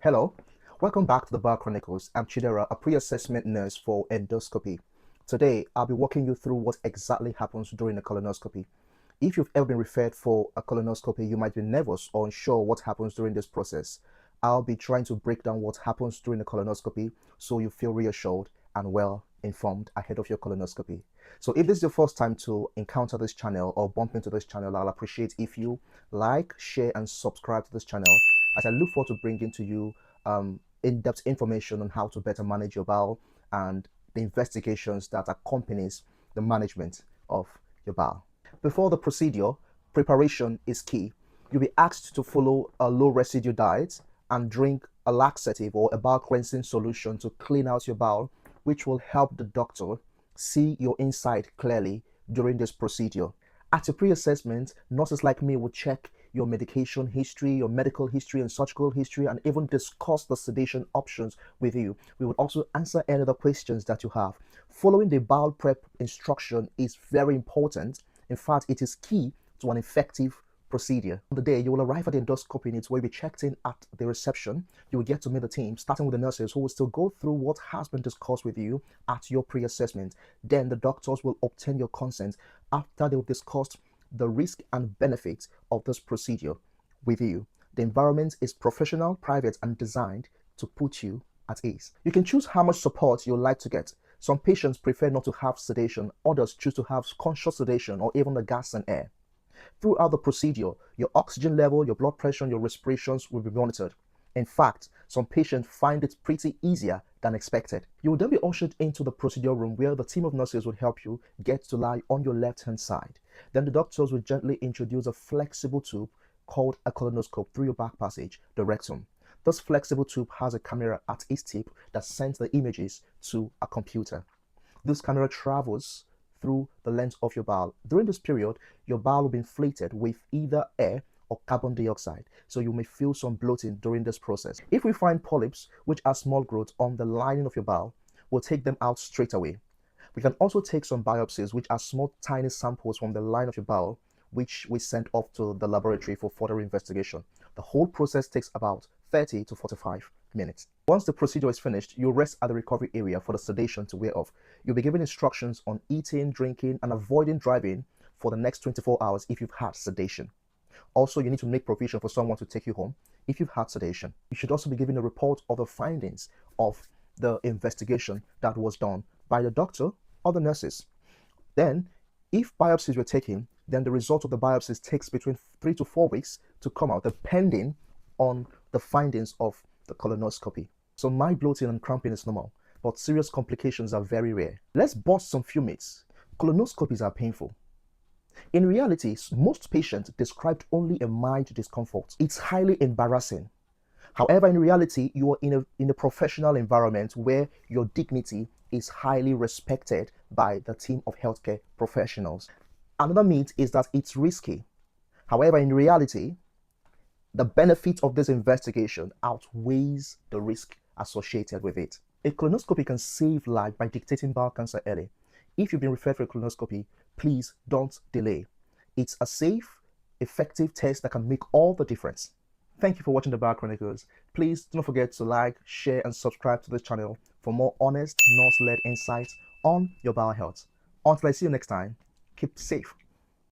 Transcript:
Hello, welcome back to the Bowel Chronicles. I'm Chidera, a pre-assessment nurse for endoscopy. Today, I'll be walking you through what exactly happens during a colonoscopy. If you've ever been referred for a colonoscopy, you might be nervous or unsure what happens during this process. I'll be trying to break down what happens during the colonoscopy so you feel reassured and well informed ahead of your colonoscopy. So if this is your first time to encounter this channel or bump into this channel, I'll appreciate if you like, share, and subscribe to this channel as I look forward to bringing to you in-depth information on how to better manage your bowel and the investigations that accompanies the management of your bowel. Before the procedure, preparation is key. You'll be asked to follow a low residue diet and drink a laxative or a bowel cleansing solution to clean out your bowel, which will help the doctor see your inside clearly during this procedure. At a pre-assessment, nurses like me will check your medication history, your medical history and surgical history, and even discuss the sedation options with you. We would also answer any other questions that you have. Following the bowel prep instruction is very important. In fact, it is key to an effective procedure. On the day you will arrive at the endoscopy unit where you'll be checked in at the reception. You will get to meet the team, starting with the nurses who will still go through what has been discussed with you at your pre-assessment. Then the doctors will obtain your consent after they've discussed the risk and benefits of this procedure with you. The environment is professional, private, and designed to put you at ease. You can choose how much support you'd like to get. Some patients prefer not to have sedation, others choose to have conscious sedation or even the gas and air. Throughout the procedure, your oxygen level, your blood pressure, and your respirations will be monitored. In fact, some patients find it pretty easier than expected. You will then be ushered into the procedure room where the team of nurses will help you get to lie on your left-hand side. Then the doctors will gently introduce a flexible tube called a colonoscope through your back passage, the rectum. This flexible tube has a camera at its tip that sends the images to a computer. This camera travels through the length of your bowel. During this period, your bowel will be inflated with either air or carbon dioxide, so you may feel some bloating during this process. If we find polyps, which are small growths on the lining of your bowel, we'll take them out straight away. We can also take some biopsies, which are small tiny samples from the line of your bowel, which we send off to the laboratory for further investigation. The whole process takes about 30 to 45 minutes. Once the procedure is finished, you'll rest at the recovery area for the sedation to wear off. You'll be given instructions on eating, drinking, and avoiding driving for the next 24 hours if you've had sedation. Also, you need to make provision for someone to take you home if you've had sedation. You should also be given a report of the findings of the investigation that was done by the doctor or the nurses. Then, if biopsies were taken, then the result of the biopsies takes between 3 to 4 weeks to come out, depending on the findings of the colonoscopy. So mild bloating and cramping is normal, but serious complications are very rare. Let's bust some few myths. Colonoscopies are painful. In reality, most patients described only a mild discomfort. It's highly embarrassing. However, in reality, you are in a professional environment where your dignity is highly respected by the team of healthcare professionals. Another myth is that it's risky. However, in reality, the benefit of this investigation outweighs the risk associated with it. A colonoscopy can save life by detecting bowel cancer early. If you've been referred for a colonoscopy, please don't delay. It's a safe, effective test that can make all the difference. Thank you for watching the Bowel Chronicles. Please don't forget to like, share, and subscribe to this channel for more honest, nurse-led insights on your bowel health. Until I see you next time, keep safe.